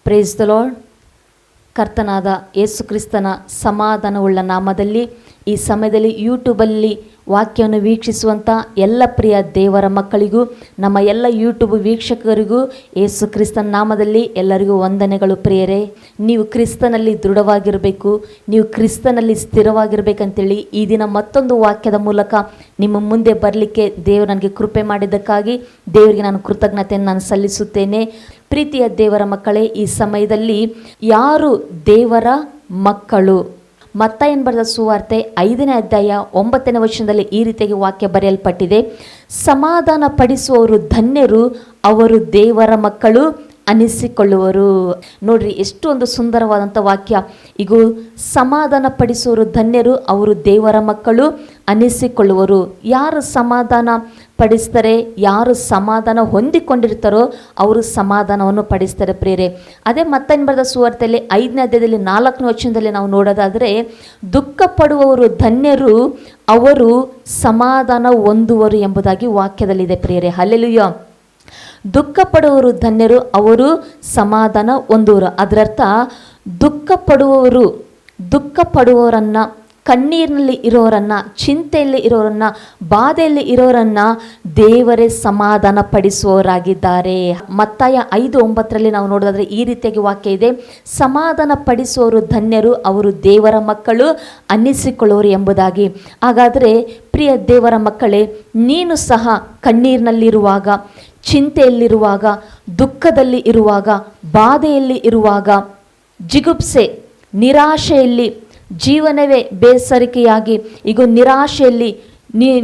Praise the lord. ಕರ್ತನಾದ ಯೇಸು ಕ್ರಿಸ್ತನ ಸಮಾಧಾನವುಳ್ಳ ನಾಮದಲ್ಲಿ ಈ ಸಮಯದಲ್ಲಿ ಯೂಟ್ಯೂಬಲ್ಲಿ ವಾಕ್ಯವನ್ನು ವೀಕ್ಷಿಸುವಂಥ ಎಲ್ಲ ಪ್ರಿಯ ದೇವರ ಮಕ್ಕಳಿಗೂ, ನಮ್ಮ ಎಲ್ಲ ಯೂಟ್ಯೂಬ್ ವೀಕ್ಷಕರಿಗೂ ಯೇಸು ಕ್ರಿಸ್ತನ ನಾಮದಲ್ಲಿ ಎಲ್ಲರಿಗೂ ವಂದನೆಗಳು. ಪ್ರಿಯರೇ, ನೀವು ಕ್ರಿಸ್ತನಲ್ಲಿ ದೃಢವಾಗಿರಬೇಕು, ನೀವು ಕ್ರಿಸ್ತನಲ್ಲಿ ಸ್ಥಿರವಾಗಿರಬೇಕಂತೇಳಿ ಈ ದಿನ ಮತ್ತೊಂದು ವಾಕ್ಯದ ಮೂಲಕ ನಿಮ್ಮ ಮುಂದೆ ಬರಲಿಕ್ಕೆ ದೇವರು ನನಗೆ ಕೃಪೆ ಮಾಡಿದ್ದಕ್ಕಾಗಿ ದೇವರಿಗೆ ನಾನು ಕೃತಜ್ಞತೆಯನ್ನು ನಾನು ಸಲ್ಲಿಸುತ್ತೇನೆ. ಪ್ರೀತಿಯ ದೇವರ ಮಕ್ಕಳೇ, ಈ ಸಮಯದಲ್ಲಿ ಯಾರು ದೇವರ ಮಕ್ಕಳು? ಮತ್ತಾಯನ ಬರೆದ ಸುವಾರ್ತೆ 5ನೇ ಅಧ್ಯಾಯ 9ನೇ ವಚನದಲ್ಲಿ ಈ ರೀತಿಯಾಗಿ ವಾಕ್ಯ ಬರೆಯಲ್ಪಟ್ಟಿದೆ. ಸಮಾಧಾನ ಪಡಿಸುವವರು ಧನ್ಯರು, ಅವರು ದೇವರ ಮಕ್ಕಳು ಅನಿಸಿಕೊಳ್ಳುವರು. ನೋಡ್ರಿ, ಎಷ್ಟು ಒಂದು ಸುಂದರವಾದಂಥ ವಾಕ್ಯ. ಈಗ ಸಮಾಧಾನ ಪಡಿಸುವವರು ಧನ್ಯರು, ಅವರು ದೇವರ ಮಕ್ಕಳು ಅನಿಸಿಕೊಳ್ಳುವರು. ಯಾರು ಸಮಾಧಾನ ಪಡಿಸ್ತಾರೆ, ಯಾರು ಸಮಾಧಾನ ಹೊಂದಿಕೊಂಡಿರ್ತಾರೋ ಅವರು ಸಮಾಧಾನವನ್ನು ಪಡಿಸ್ತಾರೆ. ಪ್ರೇರೆ, ಅದೇ ಮತ್ತಾಯನ ಬರೆದ ಸುವಾರ್ತೆಯಲ್ಲಿ 5ನೇ ಅಧ್ಯಾಯದಲ್ಲಿ 4ನೇ ವಚನದಲ್ಲಿ ನಾವು ನೋಡೋದಾದರೆ, ದುಃಖ ಪಡುವವರು ಧನ್ಯರು, ಅವರು ಸಮಾಧಾನ ಹೊಂದುವರು ಎಂಬುದಾಗಿ ವಾಕ್ಯದಲ್ಲಿದೆ. ಪ್ರಿಯರೇ, ಹಲ್ಲೆಲೂಯಾ. ದುಃಖ ಪಡುವವರು ಧನ್ಯರು, ಅವರು ಸಮಾಧಾನ ಹೊಂದುವರು. ಅದರರ್ಥ ದುಃಖ ಪಡುವವರನ್ನು, ಕಣ್ಣೀರಿನಲ್ಲಿ ಇರೋರನ್ನು, ಚಿಂತೆಯಲ್ಲಿ ಇರೋರನ್ನು, ಬಾಧೆಯಲ್ಲಿ ಇರೋರನ್ನು ದೇವರೇ ಸಮಾಧಾನ ಪಡಿಸುವವರಾಗಿದ್ದಾರೆ. ಮತ್ತಾಯ 5:9 ನಾವು ನೋಡೋದಾದರೆ ಈ ರೀತಿಯಾಗಿ ವಾಕ್ಯ ಇದೆ. ಸಮಾಧಾನ ಪಡಿಸುವವರು ಧನ್ಯರು, ಅವರು ದೇವರ ಮಕ್ಕಳು ಅನ್ನಿಸಿಕೊಳ್ಳುವರು ಎಂಬುದಾಗಿ. ಹಾಗಾದರೆ ಪ್ರಿಯ ದೇವರ ಮಕ್ಕಳೇ, ನೀನು ಸಹ ಕಣ್ಣೀರಿನಲ್ಲಿರುವಾಗ, ಚಿಂತೆಯಲ್ಲಿರುವಾಗ, ದುಃಖದಲ್ಲಿ ಇರುವಾಗ, ಬಾಧೆಯಲ್ಲಿ ಇರುವಾಗ, ಜಿಗುಪ್ಸೆ, ನಿರಾಶೆಯಲ್ಲಿ, ಜೀವನವೇ ಬೇಸರಿಕೆಯಾಗಿ, ಈಗ ನಿರಾಶೆಯಲ್ಲಿ,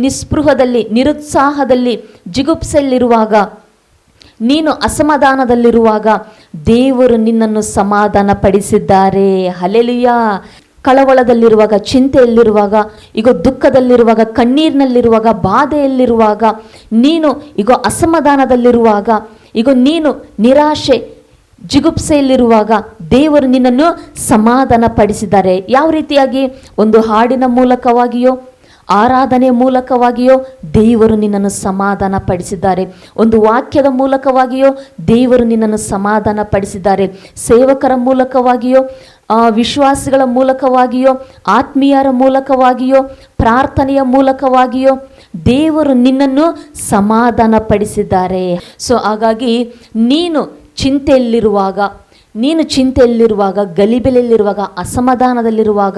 ನಿಸ್ಪೃಹದಲ್ಲಿ, ನಿರುತ್ಸಾಹದಲ್ಲಿ, ಜಿಗುಪ್ಸೆಯಲ್ಲಿರುವಾಗ, ನೀನು ಅಸಮಾಧಾನದಲ್ಲಿರುವಾಗ ದೇವರು ನಿನ್ನನ್ನು ಸಮಾಧಾನ ಪಡಿಸಿದ್ದಾರೆ. ಹಲ್ಲೆಲೂಯಾ. ಕಳವಳದಲ್ಲಿರುವಾಗ, ಚಿಂತೆಯಲ್ಲಿರುವಾಗ, ಈಗ ದುಃಖದಲ್ಲಿರುವಾಗ, ಕಣ್ಣೀರಿನಲ್ಲಿರುವಾಗ, ಬಾಧೆಯಲ್ಲಿರುವಾಗ, ನೀನು ಈಗ ಅಸಮಾಧಾನದಲ್ಲಿರುವಾಗ, ಈಗ ನೀನು ನಿರಾಶೆ, ಜಿಗುಪ್ಸೆಯಲ್ಲಿರುವಾಗ ದೇವರು ನಿನ್ನನ್ನು ಸಮಾಧಾನ ಪಡಿಸಿದ್ದಾರೆ. ಯಾವ ರೀತಿಯಾಗಿ? ಒಂದು ಹಾಡಿನ ಮೂಲಕವಾಗಿಯೋ, ಆರಾಧನೆಯ ಮೂಲಕವಾಗಿಯೋ ದೇವರು ನಿನ್ನನ್ನು ಸಮಾಧಾನ ಪಡಿಸಿದ್ದಾರೆ. ಒಂದು ವಾಕ್ಯದ ಮೂಲಕವಾಗಿಯೋ ದೇವರು ನಿನ್ನನ್ನು ಸಮಾಧಾನ ಪಡಿಸಿದ್ದಾರೆ. ಸೇವಕರ ಮೂಲಕವಾಗಿಯೋ, ವಿಶ್ವಾಸಿಗಳ ಮೂಲಕವಾಗಿಯೋ, ಆತ್ಮೀಯರ ಮೂಲಕವಾಗಿಯೋ, ಪ್ರಾರ್ಥನೆಯ ಮೂಲಕವಾಗಿಯೋ ದೇವರು ನಿನ್ನನ್ನು ಸಮಾಧಾನ ಪಡಿಸಿದ್ದಾರೆ. ಸೊ ಹಾಗಾಗಿ ನೀನು ಚಿಂತೆಯಲ್ಲಿರುವಾಗ, ಗಲಿಬಿಲಿಯಲ್ಲಿರುವಾಗ, ಅಸಮಾಧಾನದಲ್ಲಿರುವಾಗ,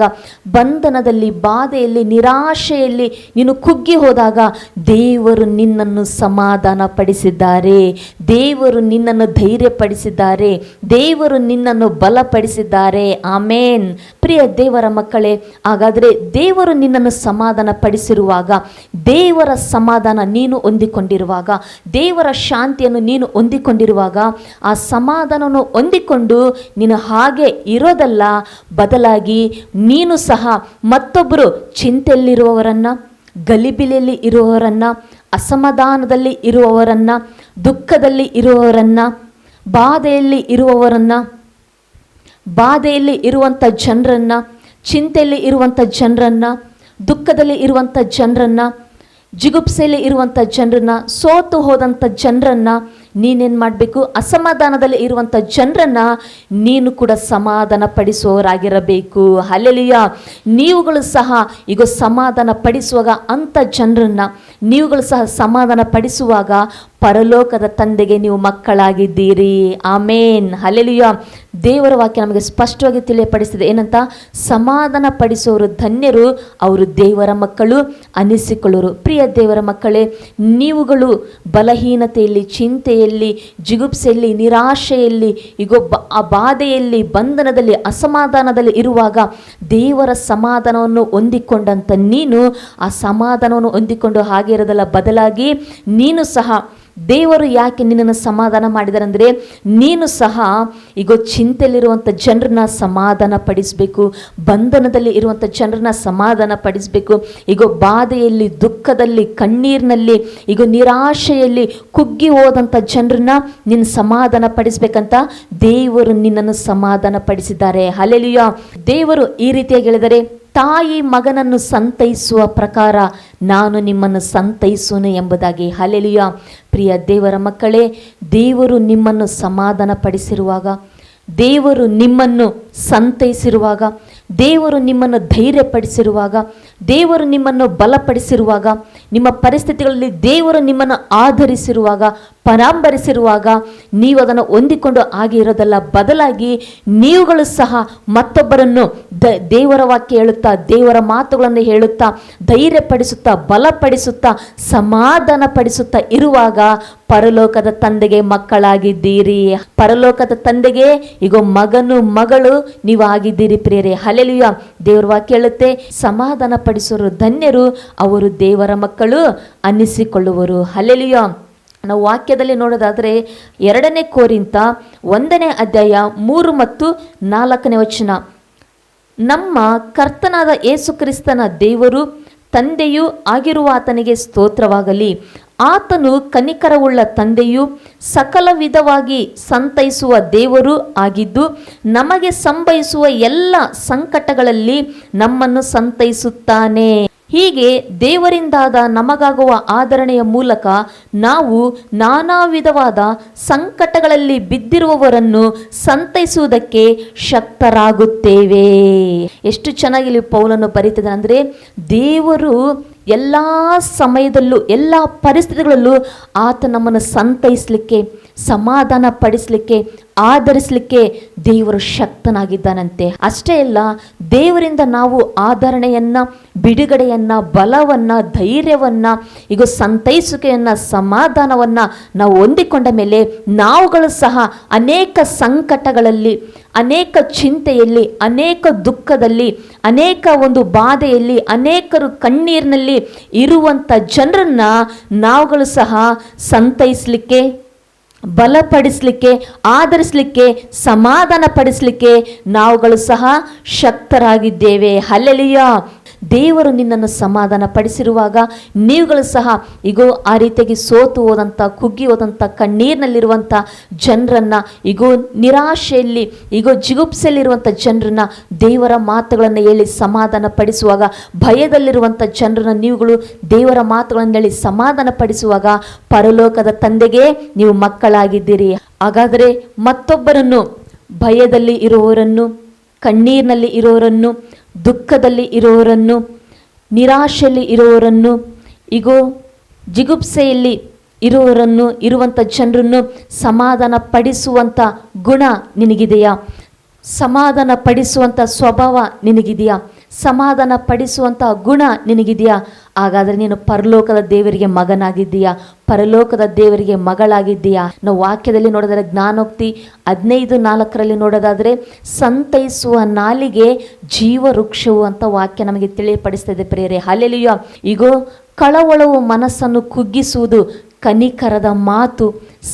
ಬಂಧನದಲ್ಲಿ, ಬಾಧೆಯಲ್ಲಿ, ನಿರಾಶೆಯಲ್ಲಿ ನೀನು ಕುಗ್ಗಿ ಹೋದಾಗ ದೇವರು ನಿನ್ನನ್ನು ಸಮಾಧಾನ ಪಡಿಸಿದ್ದಾರೆ. ದೇವರು ನಿನ್ನನ್ನು ಧೈರ್ಯಪಡಿಸಿದ್ದಾರೆ. ದೇವರು ನಿನ್ನನ್ನು ಬಲಪಡಿಸಿದ್ದಾರೆ. ಆಮೇನ್. ಪ್ರಿಯ ದೇವರ ಮಕ್ಕಳೇ, ಹಾಗಾದರೆ ದೇವರು ನಿನ್ನನ್ನು ಸಮಾಧಾನ ಪಡಿಸಿರುವಾಗ, ದೇವರ ಸಮಾಧಾನ ನೀನು ಹೊಂದಿಕೊಂಡಿರುವಾಗ, ದೇವರ ಶಾಂತಿಯನ್ನು ನೀನು ಹೊಂದಿಕೊಂಡಿರುವಾಗ, ಆ ಸಮಾಧಾನವನ್ನು ಹೊಂದಿಕೊಂಡು ನೀನು ಹಾಗೆ ಇರೋದಲ್ಲ, ಬದಲಾಗಿ ನೀನು ಸಹ ಮತ್ತೊಬ್ಬರು ಚಿಂತೆಯಲ್ಲಿರುವವರನ್ನು, ಗಲಿಬಿಲಿಯಲ್ಲಿ ಇರುವವರನ್ನು, ಅಸಮಾಧಾನದಲ್ಲಿ ಇರುವವರನ್ನು, ದುಃಖದಲ್ಲಿ ಇರುವವರನ್ನು, ಬಾಧೆಯಲ್ಲಿ ಇರುವಂಥ ಜನರನ್ನು, ಚಿಂತೆಯಲ್ಲಿ ಇರುವಂಥ ಜನರನ್ನು, ದುಃಖದಲ್ಲಿ ಇರುವಂಥ ಜನರನ್ನು, ಜಿಗುಪ್ಸೆಯಲ್ಲಿ ಇರುವಂಥ ಜನರನ್ನು, ಸೋತು ಹೋದಂಥ ಜನರನ್ನು ನೀನೇನು ಮಾಡಬೇಕು? ಅಸಮಾಧಾನದಲ್ಲಿ ಇರುವಂಥ ಜನರನ್ನು ನೀನು ಕೂಡ ಸಮಾಧಾನ ಪಡಿಸುವವರಾಗಿರಬೇಕು. ಹಲ್ಲೆಲೂಯಾ. ನೀವುಗಳು ಸಹ ಈಗ ಸಮಾಧಾನ ಪಡಿಸುವಾಗ, ಅಂಥ ಜನರನ್ನು ನೀವುಗಳು ಸಹ ಸಮಾಧಾನ ಪಡಿಸುವಾಗ ಪರಲೋಕದ ತಂದೆಗೆ ನೀವು ಮಕ್ಕಳಾಗಿದ್ದೀರಿ. ಆಮೇನ್. ಹಲ್ಲೆಲೂಯಾ. ದೇವರ ವಾಕ್ಯ ನಮಗೆ ಸ್ಪಷ್ಟವಾಗಿ ತಿಳಿಯಪಡಿಸಿದೆ. ಏನಂತ? ಸಮಾಧಾನ ಪಡಿಸುವವರು ಧನ್ಯರು, ಅವರು ದೇವರ ಮಕ್ಕಳು ಅನ್ನಿಸಿಕೊಳ್ಳುವರು. ಪ್ರಿಯ ದೇವರ ಮಕ್ಕಳೇ, ನೀವುಗಳು ಬಲಹೀನತೆಯಲ್ಲಿ, ಚಿಂತೆಯಲ್ಲಿ, ಜಿಗುಪ್ಸೆಯಲ್ಲಿ, ನಿರಾಶೆಯಲ್ಲಿ, ಈಗ ಆ ಬಾಧೆಯಲ್ಲಿ, ಬಂಧನದಲ್ಲಿ, ಅಸಮಾಧಾನದಲ್ಲಿ ಇರುವಾಗ ದೇವರ ಸಮಾಧಾನವನ್ನು ಹೊಂದಿಕೊಂಡಂಥ ನೀನು ಆ ಸಮಾಧಾನವನ್ನು ಹೊಂದಿಕೊಂಡು ಹಾಗೆ ಇರೋದಲ್ಲ, ಬದಲಾಗಿ ನೀನು ಸಹ ದೇವರು ಯಾಕೆ ನಿನ್ನನ್ನು ಸಮಾಧಾನ ಮಾಡಿದ್ದಾರೆ ಅಂದರೆ, ನೀನು ಸಹ ಈಗ ಚಿಂತೆಯಲ್ಲಿರುವಂಥ ಜನರನ್ನ ಸಮಾಧಾನ ಪಡಿಸಬೇಕು, ಬಂಧನದಲ್ಲಿ ಇರುವಂಥ ಜನರನ್ನ ಸಮಾಧಾನ ಪಡಿಸಬೇಕು, ಈಗ ಬಾಧೆಯಲ್ಲಿ, ದುಃಖದಲ್ಲಿ, ಕಣ್ಣೀರಿನಲ್ಲಿ, ಈಗ ನಿರಾಶೆಯಲ್ಲಿ ಕುಗ್ಗಿ ಹೋದಂಥ ಜನರನ್ನ ನಿನ್ನ ಸಮಾಧಾನ ಪಡಿಸಬೇಕಂತ ದೇವರು ನಿನ್ನನ್ನು ಸಮಾಧಾನ ಪಡಿಸಿದ್ದಾರೆ. ಹಲ್ಲೆಲೂಯಾ. ದೇವರು ಈ ರೀತಿಯಾಗಿ ಹೇಳಿದರೆ, ತಾಯಿ ಮಗನನ್ನು ಸಂತೈಸುವ ಪ್ರಕಾರ ನಾನು ನಿಮ್ಮನ್ನು ಸಂತೈಸುವೆನು ಎಂಬುದಾಗಿ. ಹಲ್ಲೆಲೂಯಾ. ಪ್ರಿಯ ದೇವರ ಮಕ್ಕಳೇ, ದೇವರು ನಿಮ್ಮನ್ನು ಸಮಾಧಾನ ಪಡಿಸಿರುವಾಗ, ದೇವರು ನಿಮ್ಮನ್ನು ಸಂತೈಸಿರುವಾಗ, ದೇವರು ನಿಮ್ಮನ್ನು ಧೈರ್ಯಪಡಿಸಿರುವಾಗ, ದೇವರು ನಿಮ್ಮನ್ನು ಬಲಪಡಿಸಿರುವಾಗ, ನಿಮ್ಮ ಪರಿಸ್ಥಿತಿಗಳಲ್ಲಿ ದೇವರು ನಿಮ್ಮನ್ನು ಆಧರಿಸಿರುವಾಗ, ಪರಾಂಬರಿಸಿರುವಾಗ ನೀವು ಅದನ್ನು ಹೊಂದಿಕೊಂಡು ಆಗಿರೋದಲ್ಲ, ಬದಲಾಗಿ ನೀವುಗಳು ಸಹ ಮತ್ತೊಬ್ಬರನ್ನು ದೇವರ ವಾಕ್ಯ ಹೇಳುತ್ತಾ, ದೇವರ ಮಾತುಗಳನ್ನು ಹೇಳುತ್ತಾ, ಧೈರ್ಯಪಡಿಸುತ್ತಾ, ಬಲಪಡಿಸುತ್ತಾ, ಸಮಾಧಾನ ಪಡಿಸುತ್ತಾ ಇರುವಾಗ ಪರಲೋಕದ ತಂದೆಗೆ ಮಕ್ಕಳಾಗಿದ್ದೀರಿ. ಪರಲೋಕದ ತಂದೆಗೆ ಈಗ ಮಗನು ಮಗಳು ನೀವು ಆಗಿದ್ದೀರಿ ಪ್ರಿಯರೇ. ಹಲ್ಲೆಲೂಯಾ. ದೇವರ ವಾಕ್ಯ ಹೇಳುತ್ತೆ, ಸಮಾಧಾನ ಪಡಿಸುವರು ಧನ್ಯರು, ಅವರು ದೇವರ ಮಕ್ಕಳು ಅನ್ನಿಸಿಕೊಳ್ಳುವರು. ಹಲ್ಲೆಲೂಯಾ. ನಾವು ವಾಕ್ಯದಲ್ಲಿ ನೋಡೋದಾದರೆ 2 ಕೊರಿಂಥ 1 ಅಧ್ಯಾಯ 3 ಮತ್ತು 4 ವಚನ, ನಮ್ಮ ಕರ್ತನಾದ ಯೇಸು ಕ್ರಿಸ್ತನ ದೇವರು ತಂದೆಯೂ ಆಗಿರುವ ಆತನಿಗೆ ಸ್ತೋತ್ರವಾಗಲಿ. ಆತನು ಕನಿಕರವುಳ್ಳ ತಂದೆಯು ಸಕಲ ವಿಧವಾಗಿ ಸಂತೈಸುವ ದೇವರು ಆಗಿದ್ದು, ನಮಗೆ ಸಂಭವಿಸುವ ಎಲ್ಲ ಸಂಕಟಗಳಲ್ಲಿ ನಮ್ಮನ್ನು ಸಂತೈಸುತ್ತಾನೆ. ಹೀಗೆ ದೇವರಿಂದಾದ ನಮಗಾಗುವ ಆದರಣೆಯ ಮೂಲಕ ನಾವು ನಾನಾ ವಿಧವಾದ ಸಂಕಟಗಳಲ್ಲಿ ಬಿದ್ದಿರುವವರನ್ನು ಸಂತೈಸುವುದಕ್ಕೆ ಶಕ್ತರಾಗುತ್ತೇವೆ. ಎಷ್ಟು ಚೆನ್ನಾಗಿ ಇಲ್ಲಿ ಪೌಲನು ಬರೀತಿದ್ದಾನೆ ಅಂದರೆ, ದೇವರು ಎಲ್ಲ ಸಮಯದಲ್ಲೂ ಎಲ್ಲ ಪರಿಸ್ಥಿತಿಗಳಲ್ಲೂ ಆತ ನಮ್ಮನ್ನು ಸಂತೈಸಲಿಕ್ಕೆ, ಸಮಾಧಾನ ಪಡಿಸಲಿಕ್ಕೆ, ಆಧರಿಸಲಿಕ್ಕೆ ದೇವರು ಶಕ್ತನಾಗಿದ್ದಾನಂತೆ. ಅಷ್ಟೇ ಅಲ್ಲ, ದೇವರಿಂದ ನಾವು ಆಧರಣೆಯನ್ನು, ಬಿಡುಗಡೆಯನ್ನು, ಬಲವನ್ನು, ಧೈರ್ಯವನ್ನು, ಈಗ ಸಂತೈಸುವಿಕೆಯನ್ನು, ಸಮಾಧಾನವನ್ನು ನಾವು ಹೊಂದಿಕೊಂಡ ಮೇಲೆ ನಾವುಗಳು ಸಹ ಅನೇಕ ಸಂಕಟಗಳಲ್ಲಿ, ಅನೇಕ ಚಿಂತೆಯಲ್ಲಿ, ಅನೇಕ ದುಃಖದಲ್ಲಿ, ಅನೇಕ ಒಂದು ಬಾಧೆಯಲ್ಲಿ, ಅನೇಕರು ಕಣ್ಣೀರಿನಲ್ಲಿ ಇರುವಂಥ ಜನರನ್ನ ನಾವುಗಳು ಸಹ ಸಂತೈಸಲಿಕ್ಕೆ, ಬಲಪಡಿಸಲಿಕ್ಕೆ, ಆಧರಿಸಲಿಕ್ಕೆ, ಸಮಾಧಾನ ಪಡಿಸಲಿಕ್ಕೆ ನಾವುಗಳು ಸಹ ಶಕ್ತರಾಗಿದ್ದೇವೆ. ಹಲ್ಲೆಲೂಯಾ. ದೇವರು ನಿನ್ನನ್ನು ಸಮಾಧಾನ ಪಡಿಸಿರುವಾಗ ನೀವುಗಳು ಸಹ ಈಗೋ ಆ ರೀತಿಯಾಗಿ ಸೋತು ಹೋದಂಥ, ಕುಗ್ಗಿ ಹೋದಂಥ, ಕಣ್ಣೀರಿನಲ್ಲಿರುವಂಥ ಜನರನ್ನು, ಈಗೋ ನಿರಾಶೆಯಲ್ಲಿ, ಈಗೋ ಜಿಗುಪ್ಸೆಯಲ್ಲಿರುವಂಥ ಜನರನ್ನು ದೇವರ ಮಾತುಗಳನ್ನು ಹೇಳಿ ಸಮಾಧಾನ ಪಡಿಸುವಾಗ, ಭಯದಲ್ಲಿರುವಂಥ ಜನರನ್ನು ನೀವುಗಳು ದೇವರ ಮಾತುಗಳನ್ನು ಹೇಳಿ ಸಮಾಧಾನ ಪಡಿಸುವಾಗ ಪರಲೋಕದ ತಂದೆಗೆ ನೀವು ಮಕ್ಕಳಾಗಿದ್ದೀರಿ. ಹಾಗಾದರೆ ಮತ್ತೊಬ್ಬರನ್ನು, ಭಯದಲ್ಲಿ ಇರುವವರನ್ನು, ಕಣ್ಣೀರಿನಲ್ಲಿ ಇರೋರನ್ನು, ದುಃಖದಲ್ಲಿ ಇರೋರನ್ನು, ನಿರಾಶೆಯಲ್ಲಿ ಇರೋರನ್ನು, ಈಗೋ ಜಿಗುಪ್ಸೆಯಲ್ಲಿ ಇರುವಂಥ ಜನರನ್ನು ಸಮಾಧಾನ ಪಡಿಸುವಂಥ ಗುಣ ನಿನಗಿದೆಯಾ? ಸಮಾಧಾನ ಪಡಿಸುವಂಥ ಸ್ವಭಾವ ನಿನಗಿದೆಯಾ? ಸಮಾಧಾನ ಪಡಿಸುವಂಥ ಗುಣ ನಿನಗಿದೆಯಾ? ಹಾಗಾದರೆ ನೀನು ಪರಲೋಕದ ದೇವರಿಗೆ ಮಗನಾಗಿದ್ದೀಯಾ? ಪರಲೋಕದ ದೇವರಿಗೆ ಮಗಳಾಗಿದ್ದೀಯಾ? ನಾವು ವಾಕ್ಯದಲ್ಲಿ ನೋಡೋದಾದ್ರೆ ಜ್ಞಾನೋಕ್ತಿ 15:4 ನೋಡೋದಾದರೆ, ಸಂತೈಸುವ ನಾಲಿಗೆ ಜೀವವೃಕ್ಷವು ಅಂತ ವಾಕ್ಯ ನಮಗೆ ತಿಳಿಯಪಡಿಸ್ತಾ ಇದೆ ಪ್ರಿಯರೇ. ಹಲ್ಲೆಲೂಯಾ. ಈಗೋ ಕಳವಳವು ಮನಸ್ಸನ್ನು ಕುಗ್ಗಿಸುವುದು, ಕನಿಕರದ ಮಾತು,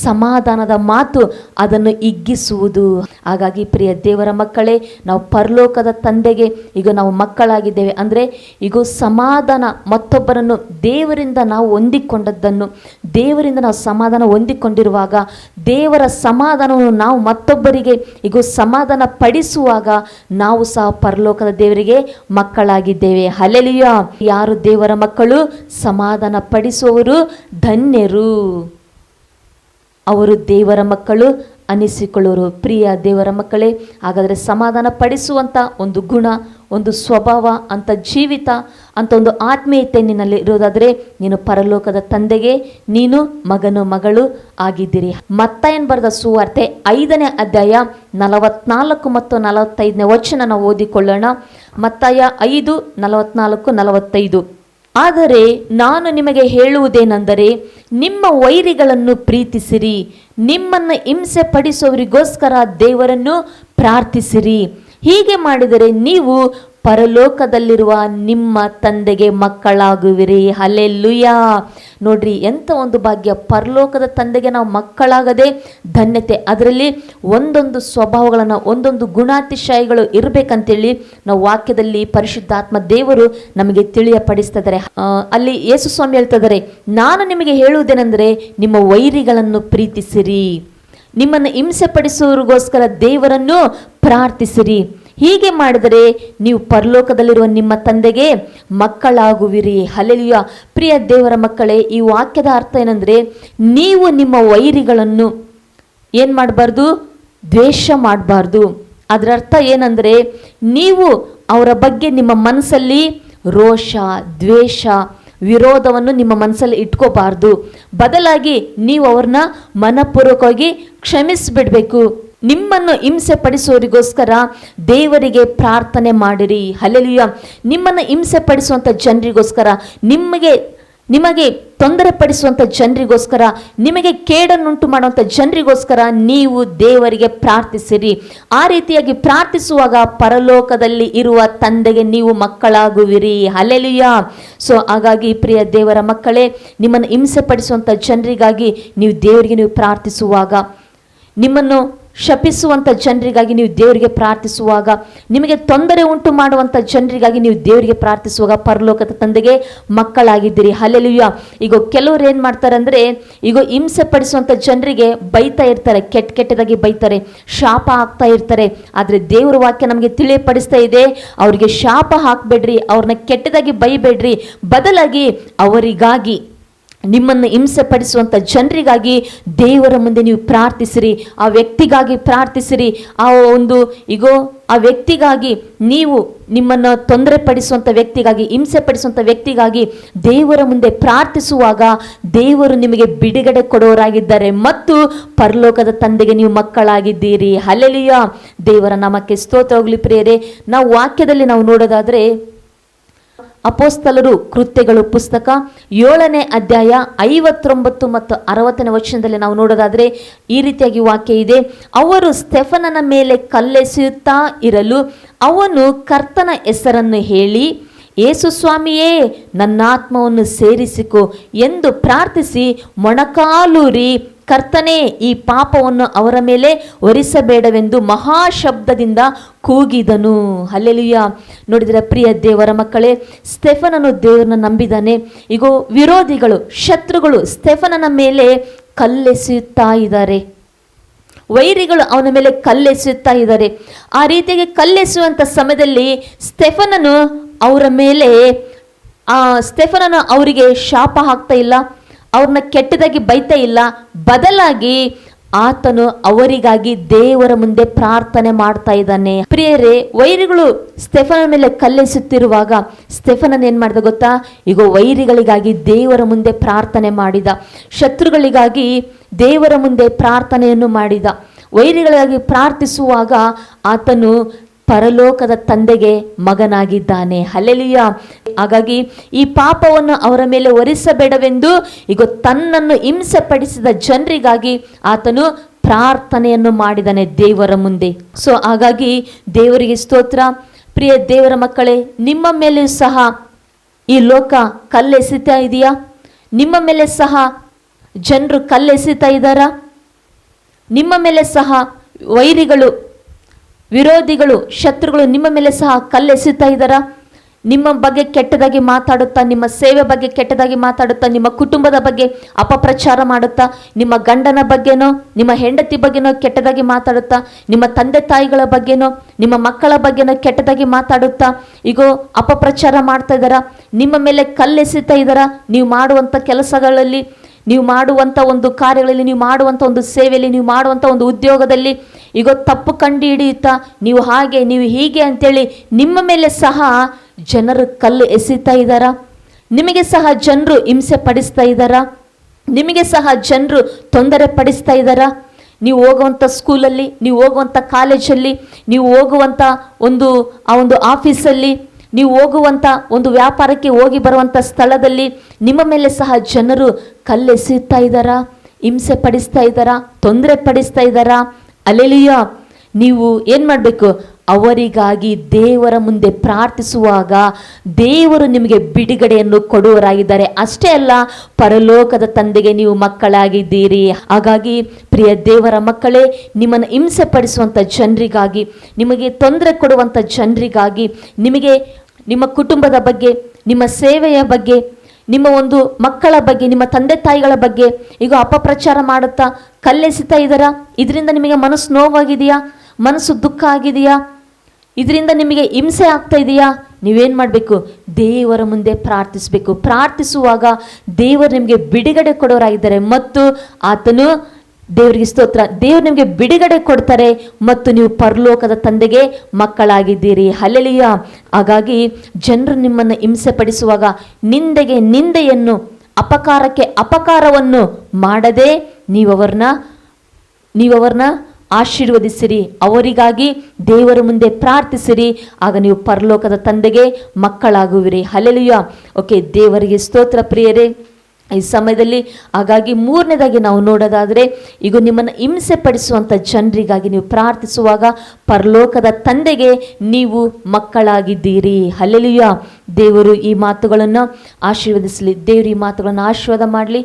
ಸಮಾಧಾನದ ಮಾತು ಅದನ್ನು ಹಿಗ್ಗಿಸುವುದು. ಹಾಗಾಗಿ ಪ್ರಿಯ ದೇವರ ಮಕ್ಕಳೇ, ನಾವು ಪರಲೋಕದ ತಂದೆಗೆ ಈಗ ನಾವು ಮಕ್ಕಳಾಗಿದ್ದೇವೆ ಅಂದರೆ ಈಗ ಸಮಾಧಾನ, ಮತ್ತೊಬ್ಬರನ್ನು ದೇವರಿಂದ ನಾವು ಹೊಂದಿಕೊಂಡದ್ದನ್ನು, ದೇವರಿಂದ ನಾವು ಸಮಾಧಾನ ಹೊಂದಿಕೊಂಡಿರುವಾಗ ದೇವರ ಸಮಾಧಾನವನ್ನು ನಾವು ಮತ್ತೊಬ್ಬರಿಗೆ ಈಗ ಸಮಾಧಾನ ಪಡಿಸುವಾಗ ನಾವು ಸಹ ಪರಲೋಕದ ದೇವರಿಗೆ ಮಕ್ಕಳಾಗಿದ್ದೇವೆ. ಹಲ್ಲೆಲೂಯಾ. ಯಾರು ದೇವರ ಮಕ್ಕಳು? ಸಮಾಧಾನ ಪಡಿಸುವವರು ಧನ್ಯರು, ಅವರು ದೇವರ ಮಕ್ಕಳು ಅನಿಸಿಕೊಳ್ಳೋರು. ಪ್ರಿಯ ದೇವರ ಮಕ್ಕಳೇ, ಹಾಗಾದರೆ ಸಮಾಧಾನ ಪಡಿಸುವಂಥ ಒಂದು ಗುಣ, ಒಂದು ಸ್ವಭಾವ, ಅಂತ ಜೀವಿತ, ಅಂತ ಒಂದು ಆತ್ಮೀಯತೆ ನಿನ್ನಲ್ಲಿ ಇರೋದಾದರೆ ನೀನು ಪರಲೋಕದ ತಂದೆಗೆ ನೀನು ಮಗನು ಮಗಳು ಆಗಿದ್ದೀರಿ. ಮತ್ತಾಯನ ಬರೆದ ಸುವಾರ್ತೆ 5ನೇ ಅಧ್ಯಾಯ 44 ಮತ್ತು 45 ವಚನ ನಾವು ಓದಿಕೊಳ್ಳೋಣ. ಮತ್ತಾಯ 5:44-45. ಆದರೆ ನಾನು ನಿಮಗೆ ಹೇಳುವುದೇನೆಂದರೆ, ನಿಮ್ಮ ವೈರಿಗಳನ್ನು ಪ್ರೀತಿಸಿರಿ, ನಿಮ್ಮನ್ನು ಹಿಂಸೆ ಪಡಿಸುವವರಿಗೋಸ್ಕರ ದೇವರನ್ನು ಪ್ರಾರ್ಥಿಸಿರಿ. ಹೀಗೆ ಮಾಡಿದರೆ ನೀವು ಪರಲೋಕದಲ್ಲಿರುವ ನಿಮ್ಮ ತಂದೆಗೆ ಮಕ್ಕಳಾಗುವಿರಿ. ಹಲ್ಲೆಲೂಯಾ. ನೋಡ್ರಿ, ಎಂಥ ಒಂದು ಭಾಗ್ಯ! ಪರಲೋಕದ ತಂದೆಗೆ ನಾವು ಮಕ್ಕಳಾಗದೆ ಧನ್ಯತೆ. ಅದರಲ್ಲಿ ಒಂದೊಂದು ಸ್ವಭಾವಗಳನ್ನು, ಒಂದೊಂದು ಗುಣಾತಿಶಯಗಳು ಇರಬೇಕಂತೇಳಿ ನಾವು ವಾಕ್ಯದಲ್ಲಿ ಪರಿಶುದ್ಧಾತ್ಮ ದೇವರು ನಮಗೆ ತಿಳಿಯಪಡಿಸ್ತಿದ್ದಾರೆ. ಅಲ್ಲಿ ಯೇಸು ಸ್ವಾಮಿ ಹೇಳ್ತಿದ್ದಾರೆ, ನಾನು ನಿಮಗೆ ಹೇಳುವುದೇನೆಂದರೆ ನಿಮ್ಮ ವೈರಿಗಳನ್ನು ಪ್ರೀತಿಸಿರಿ, ನಿಮ್ಮನ್ನು ಹಿಂಸೆ ಪಡಿಸುವವರಿಗೋಸ್ಕರ ದೇವರನ್ನು ಪ್ರಾರ್ಥಿಸಿರಿ. ಹೀಗೆ ಮಾಡಿದರೆ ನೀವು ಪರಲೋಕದಲ್ಲಿರುವ ನಿಮ್ಮ ತಂದೆಗೆ ಮಕ್ಕಳಾಗುವಿರಿ. ಹಲ್ಲೆಲೂಯಾ. ಪ್ರಿಯ ದೇವರ ಮಕ್ಕಳೇ, ಈ ವಾಕ್ಯದ ಅರ್ಥ ಏನಂದರೆ, ನೀವು ನಿಮ್ಮ ವೈರಿಗಳನ್ನು ಏನು ಮಾಡಬಾರ್ದು? ದ್ವೇಷ ಮಾಡಬಾರ್ದು. ಅದರ ಅರ್ಥ ಏನಂದರೆ, ನೀವು ಅವರ ಬಗ್ಗೆ ನಿಮ್ಮ ಮನಸ್ಸಲ್ಲಿ ರೋಷ, ದ್ವೇಷ, ವಿರೋಧವನ್ನು ನಿಮ್ಮ ಮನಸ್ಸಲ್ಲಿ ಇಟ್ಕೋಬಾರ್ದು. ಬದಲಾಗಿ ನೀವು ಅವ್ರನ್ನ ಮನಪೂರ್ವಕವಾಗಿ ಕ್ಷಮಿಸಿಬಿಡಬೇಕು. ನಿಮ್ಮನ್ನು ಹಿಂಸೆ ಪಡಿಸೋರಿಗೋಸ್ಕರ ದೇವರಿಗೆ ಪ್ರಾರ್ಥನೆ ಮಾಡಿರಿ. ಹಲ್ಲೆಲೂಯಾ. ನಿಮ್ಮನ್ನು ಹಿಂಸೆ ಪಡಿಸುವಂಥ ಜನರಿಗೋಸ್ಕರ, ನಿಮಗೆ ತೊಂದರೆ ಪಡಿಸುವಂಥ ಜನರಿಗೋಸ್ಕರ, ನಿಮಗೆ ಕೇಡನ್ನುಂಟು ಮಾಡುವಂಥ ಜನರಿಗೋಸ್ಕರ ನೀವು ದೇವರಿಗೆ ಪ್ರಾರ್ಥಿಸಿರಿ. ಆ ರೀತಿಯಾಗಿ ಪ್ರಾರ್ಥಿಸುವಾಗ ಪರಲೋಕದಲ್ಲಿ ಇರುವ ತಂದೆಗೆ ನೀವು ಮಕ್ಕಳಾಗುವಿರಿ. ಹಲ್ಲೆಲೂಯಾ. ಸೊ ಹಾಗಾಗಿ ಪ್ರಿಯ ದೇವರ ಮಕ್ಕಳೇ, ನಿಮ್ಮನ್ನು ಹಿಂಸೆ ಪಡಿಸುವಂಥ ಜನರಿಗಾಗಿ ನೀವು ದೇವರಿಗೆ ನೀವು ಪ್ರಾರ್ಥಿಸುವಾಗ, ನಿಮ್ಮನ್ನು ಶಪಿಸುವಂಥ ಜನರಿಗಾಗಿ ನೀವು ದೇವರಿಗೆ ಪ್ರಾರ್ಥಿಸುವಾಗ, ನಿಮಗೆ ತೊಂದರೆ ಉಂಟು ಮಾಡುವಂಥ ಜನರಿಗಾಗಿ ನೀವು ದೇವರಿಗೆ ಪ್ರಾರ್ಥಿಸುವಾಗ ಪರಲೋಕದ ತಂದೆಗೆ ಮಕ್ಕಳಾಗಿದ್ದೀರಿ. ಹಲ್ಲೆಲೂಯಾ. ಈಗ ಕೆಲವರು ಏನು ಮಾಡ್ತಾರೆ ಅಂದರೆ, ಈಗ ಹಿಂಸೆ ಪಡಿಸುವಂಥ ಜನರಿಗೆ ಬೈತಾ ಇರ್ತಾರೆ, ಕೆಟ್ಟದಾಗಿ ಬೈತಾರೆ, ಶಾಪ ಹಾಕ್ತಾ ಇರ್ತಾರೆ. ಆದರೆ ದೇವರ ವಾಕ್ಯ ನಮಗೆ ತಿಳಿಯಪಡಿಸ್ತಾ ಇದೆ, ಅವರಿಗೆ ಶಾಪ ಹಾಕಬೇಡ್ರಿ, ಅವ್ರನ್ನ ಕೆಟ್ಟದಾಗಿ ಬೈಬೇಡ್ರಿ, ಬದಲಾಗಿ ಅವರಿಗಾಗಿ, ನಿಮ್ಮನ್ನು ಹಿಂಸೆ ಪಡಿಸುವಂಥ ಜನರಿಗಾಗಿ ದೇವರ ಮುಂದೆ ನೀವು ಪ್ರಾರ್ಥಿಸಿರಿ. ಆ ವ್ಯಕ್ತಿಗಾಗಿ ಪ್ರಾರ್ಥಿಸಿರಿ. ಆ ವ್ಯಕ್ತಿಗಾಗಿ, ನೀವು ನಿಮ್ಮನ್ನು ತೊಂದರೆ ಪಡಿಸುವಂಥ ವ್ಯಕ್ತಿಗಾಗಿ, ಹಿಂಸೆ ಪಡಿಸುವಂಥ ವ್ಯಕ್ತಿಗಾಗಿ ದೇವರ ಮುಂದೆ ಪ್ರಾರ್ಥಿಸುವಾಗ ದೇವರು ನಿಮಗೆ ಬಿಡುಗಡೆ ಕೊಡೋರಾಗಿದ್ದಾರೆ ಮತ್ತು ಪರಲೋಕದ ತಂದೆಗೆ ನೀವು ಮಕ್ಕಳಾಗಿದ್ದೀರಿ. ಹಲ್ಲೆಲೂಯಾ. ದೇವರ ನಾಮಕ್ಕೆ ಸ್ತೋತ್ರ ಹೋಗಲಿ. ಪ್ರಿಯರೇ, ನಾವು ವಾಕ್ಯದಲ್ಲಿ ನಾವು ನೋಡೋದಾದರೆ, ಅಪೊಸ್ತಲರು ಕೃತ್ಯಗಳು ಪುಸ್ತಕ 7ನೇ ಅಧ್ಯಾಯ 59 ಮತ್ತು 60ನೇ ವಚನದಲ್ಲಿ ನಾವು ನೋಡೋದಾದರೆ ಈ ರೀತಿಯಾಗಿ ವಾಕ್ಯ ಇದೆ. ಅವರು ಸ್ಟೆಫನನ ಮೇಲೆ ಕಲ್ಲೆಸೆಯುತ್ತಾ ಇರಲು ಅವನು ಕರ್ತನ ಹೆಸರನ್ನು ಹೇಳಿ, ಯೇಸು ಸ್ವಾಮಿಯೇ, ನನ್ನ ಆತ್ಮವನ್ನು ಸೇರಿಸಿಕೊ ಎಂದು ಪ್ರಾರ್ಥಿಸಿ ಮೊಣಕಾಲೂರಿ, ಕರ್ತನೇ, ಈ ಪಾಪವನ್ನು ಅವರ ಮೇಲೆ ಹೊರಿಸಬೇಡವೆಂದು ಮಹಾಶಬ್ದದಿಂದ ಕೂಗಿದನು. ಹಲ್ಲೆಲೂಯಾ. ನೋಡಿದರೆ ಪ್ರಿಯ ದೇವರ ಮಕ್ಕಳೇ, ಸ್ಟೆಫನನು ದೇವರನ್ನ ನಂಬಿದ್ದಾನೆ. ಈಗ ವಿರೋಧಿಗಳು, ಶತ್ರುಗಳು ಸ್ಟೆಫನನ ಮೇಲೆ ಕಲ್ಲೆಸೆಯುತ್ತಾ ಇದ್ದಾರೆ. ವೈರಿಗಳು ಅವನ ಮೇಲೆ ಕಲ್ಲೆಸೆಯುತ್ತಾ ಇದ್ದಾರೆ. ಆ ರೀತಿಯಾಗಿ ಕಲ್ಲೆಸೆಯುವಂಥ ಸಮಯದಲ್ಲಿ ಸ್ಟೆಫನನು ಅವರಿಗೆ ಶಾಪ ಹಾಕ್ತಾ ಇಲ್ಲ, ಅವ್ರನ್ನ ಕೆಟ್ಟದಾಗಿ ಬೈತಾ ಇಲ್ಲ, ಬದಲಾಗಿ ಆತನು ಅವರಿಗಾಗಿ ದೇವರ ಮುಂದೆ ಪ್ರಾರ್ಥನೆ ಮಾಡ್ತಾ ಇದ್ದಾನೆ. ಪ್ರಿಯರೇ, ವೈರಿಗಳು ಸ್ಟೆಫನ ಮೇಲೆ ಕಲ್ಲೆಸುತ್ತಿರುವಾಗ ಸ್ಟೆಫನನ್ ಏನ್ ಮಾಡಿದ ಗೊತ್ತಾ? ಈಗ ವೈರಿಗಳಿಗಾಗಿ ದೇವರ ಮುಂದೆ ಪ್ರಾರ್ಥನೆ ಮಾಡಿದ, ಶತ್ರುಗಳಿಗಾಗಿ ದೇವರ ಮುಂದೆ ಪ್ರಾರ್ಥನೆಯನ್ನು ಮಾಡಿದ. ವೈರಿಗಳಿಗಾಗಿ ಪ್ರಾರ್ಥಿಸುವಾಗ ಆತನು ಪರಲೋಕದ ತಂದೆಗೆ ಮಗನಾಗಿದ್ದಾನೆ. ಹಲ್ಲೆಲೂಯಾ. ಹಾಗಾಗಿ ಈ ಪಾಪವನ್ನು ಅವರ ಮೇಲೆ ಹೊರಿಸಬೇಡವೆಂದು ಈಗ ತನ್ನನ್ನು ಹಿಂಸೆ ಪಡಿಸಿದ ಜನರಿಗಾಗಿ ಆತನು ಪ್ರಾರ್ಥನೆಯನ್ನು ಮಾಡಿದ್ದಾನೆ ದೇವರ ಮುಂದೆ. ಸೊ ಹಾಗಾಗಿ ದೇವರಿಗೆ ಸ್ತೋತ್ರ. ಪ್ರಿಯ ದೇವರ ಮಕ್ಕಳೇ, ನಿಮ್ಮ ಮೇಲೂ ಸಹ ಈ ಲೋಕ ಕಲ್ಲೆಸೆತಾ ಇದೆಯಾ? ನಿಮ್ಮ ಮೇಲೆ ಸಹ ಜನರು ಕಲ್ಲೆಸೆತಾ ಇದ್ದಾರಾ? ನಿಮ್ಮ ಮೇಲೆ ಸಹ ವೈರಿಗಳು, ವಿರೋಧಿಗಳು, ಶತ್ರುಗಳು ನಿಮ್ಮ ಮೇಲೆ ಸಹ ಕಲ್ಲೆಸೆತಾ ಇದ್ದಾರಾ? ನಿಮ್ಮ ಬಗ್ಗೆ ಕೆಟ್ಟದಾಗಿ ಮಾತಾಡುತ್ತಾ, ನಿಮ್ಮ ಸೇವೆ ಬಗ್ಗೆ ಕೆಟ್ಟದಾಗಿ ಮಾತಾಡುತ್ತಾ, ನಿಮ್ಮ ಕುಟುಂಬದ ಬಗ್ಗೆ ಅಪಪ್ರಚಾರ ಮಾಡುತ್ತಾ, ನಿಮ್ಮ ಗಂಡನ ಬಗ್ಗೆನೋ ನಿಮ್ಮ ಹೆಂಡತಿ ಬಗ್ಗೆನೋ ಕೆಟ್ಟದಾಗಿ ಮಾತಾಡುತ್ತಾ, ನಿಮ್ಮ ತಂದೆ ತಾಯಿಗಳ ಬಗ್ಗೆನೋ ನಿಮ್ಮ ಮಕ್ಕಳ ಬಗ್ಗೆನೋ ಕೆಟ್ಟದಾಗಿ ಮಾತಾಡುತ್ತಾ ಈಗ ಅಪಪ್ರಚಾರ ಮಾಡ್ತಾ ಇದ್ದಾರಾ? ನಿಮ್ಮ ಮೇಲೆ ಕಲ್ಲೆಸೆತಾ ಇದ್ದಾರಾ? ನೀವು ಮಾಡುವಂಥ ಕೆಲಸಗಳಲ್ಲಿ, ನೀವು ಮಾಡುವಂಥ ಒಂದು ಕಾರ್ಯಗಳಲ್ಲಿ, ನೀವು ಮಾಡುವಂಥ ಒಂದು ಸೇವೆಯಲ್ಲಿ, ನೀವು ಮಾಡುವಂಥ ಒಂದು ಉದ್ಯೋಗದಲ್ಲಿ ಈಗ ತಪ್ಪು ಕಂಡು ಹಿಡಿಯುತ್ತಾ ನೀವು ಹಾಗೆ ನೀವು ಹೀಗೆ ಅಂತೇಳಿ ನಿಮ್ಮ ಮೇಲೆ ಸಹ ಜನರು ಕಲ್ಲು ಎಸೆತಾ ಇದ್ದಾರಾ? ನಿಮಗೆ ಸಹ ಜನರು ಹಿಂಸೆ ಪಡಿಸ್ತಾ ಇದ್ದಾರಾ? ನಿಮಗೆ ಸಹ ಜನರು ತೊಂದರೆ ಪಡಿಸ್ತಾ ಇದ್ದಾರಾ? ನೀವು ಹೋಗುವಂಥ ಸ್ಕೂಲಲ್ಲಿ, ನೀವು ಹೋಗುವಂಥ ಕಾಲೇಜಲ್ಲಿ, ನೀವು ಹೋಗುವಂಥ ಒಂದು ಆಫೀಸಲ್ಲಿ, ನೀವು ಹೋಗುವಂಥ ಒಂದು ವ್ಯಾಪಾರಕ್ಕೆ ಹೋಗಿ ಬರುವಂಥ ಸ್ಥಳದಲ್ಲಿ ನಿಮ್ಮ ಮೇಲೆ ಸಹ ಜನರು ಕಲ್ಲೆಸೆಯುತ್ತಾ ಇದ್ದಾರಾ? ಹಿಂಸೆ ಪಡಿಸ್ತಾ ಇದ್ದಾರಾ? ತೊಂದರೆ ಪಡಿಸ್ತಾ ಇದ್ದಾರಾ? ಹಲ್ಲೆಲೂಯಾ. ನೀವು ಏನು ಮಾಡಬೇಕು? ಅವರಿಗಾಗಿ ದೇವರ ಮುಂದೆ ಪ್ರಾರ್ಥಿಸುವಾಗ ದೇವರು ನಿಮಗೆ ಬಿಡುಗಡೆಯನ್ನು ಕೊಡುವರಾಗಿದ್ದಾರೆ. ಅಷ್ಟೇ ಅಲ್ಲ, ಪರಲೋಕದ ತಂದೆಗೆ ನೀವು ಮಕ್ಕಳಾಗಿದ್ದೀರಿ. ಹಾಗಾಗಿ ಪ್ರಿಯ ದೇವರ ಮಕ್ಕಳೇ, ನಿಮ್ಮನ್ನು ಹಿಂಸೆ ಪಡಿಸುವಂಥ ಜನರಿಗಾಗಿ, ನಿಮಗೆ ತೊಂದರೆ ಕೊಡುವಂಥ ಜನರಿಗಾಗಿ, ನಿಮಗೆ ನಿಮ್ಮ ಕುಟುಂಬದ ಬಗ್ಗೆ, ನಿಮ್ಮ ಸೇವೆಯ ಬಗ್ಗೆ, ನಿಮ್ಮ ಒಂದು ಮಕ್ಕಳ ಬಗ್ಗೆ, ನಿಮ್ಮ ತಂದೆ ತಾಯಿಗಳ ಬಗ್ಗೆ ಈಗ ಅಪಪ್ರಚಾರ ಮಾಡುತ್ತಾ ಕಲ್ಲೆಸೆತಾ ಇದ್ದಾರಾ? ಇದರಿಂದ ನಿಮಗೆ ಮನಸ್ಸು ನೋವಾಗಿದೆಯಾ? ಮನಸ್ಸು ದುಃಖ ಆಗಿದೆಯಾ? ಇದರಿಂದ ನಿಮಗೆ ಹಿಂಸೆ ಆಗ್ತಾ ಇದೆಯಾ? ನೀವೇನು ಮಾಡಬೇಕು? ದೇವರ ಮುಂದೆ ಪ್ರಾರ್ಥಿಸಬೇಕು. ಪ್ರಾರ್ಥಿಸುವಾಗ ದೇವರು ನಿಮಗೆ ಬಿಡುಗಡೆ ಕೊಡೋರಾಗಿದ್ದಾರೆ ಮತ್ತು ಆತನು ದೇವರಿಗೆ ಸ್ತೋತ್ರ. ದೇವರು ನಿಮಗೆ ಬಿಡುಗಡೆ ಕೊಡ್ತಾರೆ ಮತ್ತು ನೀವು ಪರಲೋಕದ ತಂದೆಗೆ ಮಕ್ಕಳಾಗಿದ್ದೀರಿ. ಹಲ್ಲೆಲೂಯಾ. ಹಾಗಾಗಿ ಜನರು ನಿಮ್ಮನ್ನು ಹಿಂಸೆ ಪಡಿಸುವಾಗ ನಿಂದೆಗೆ ನಿಂದೆಯನ್ನು, ಅಪಕಾರಕ್ಕೆ ಅಪಕಾರವನ್ನು ಮಾಡದೆ ನೀವವರನ್ನ ಆಶೀರ್ವದಿಸಿರಿ, ಅವರಿಗಾಗಿ ದೇವರ ಮುಂದೆ ಪ್ರಾರ್ಥಿಸಿರಿ, ಆಗ ನೀವು ಪರಲೋಕದ ತಂದೆಗೆ ಮಕ್ಕಳಾಗುವಿರಿ. ಹಲ್ಲೆಲೂಯಾ. ಓಕೆ, ದೇವರಿಗೆ ಸ್ತೋತ್ರ ಪ್ರಿಯರೇ. ಈ ಸಮಯದಲ್ಲಿ ಹಾಗಾಗಿ ಮೂರನೇದಾಗಿ ನಾವು ನೋಡೋದಾದರೆ, ಈಗ ನಿಮ್ಮನ್ನು ಹಿಂಸೆ ಪಡಿಸುವಂಥ ಜನರಿಗಾಗಿ ನೀವು ಪ್ರಾರ್ಥಿಸುವಾಗ ಪರಲೋಕದ ತಂದೆಗೆ ನೀವು ಮಕ್ಕಳಾಗಿದ್ದೀರಿ. ಹಲ್ಲೆಲೂಯಾ. ದೇವರು ಈ ಮಾತುಗಳನ್ನು ಆಶೀರ್ವದಿಸಲಿ. ದೇವರು ಈ ಮಾತುಗಳನ್ನು ಆಶೀರ್ವಾದ ಮಾಡಲಿ.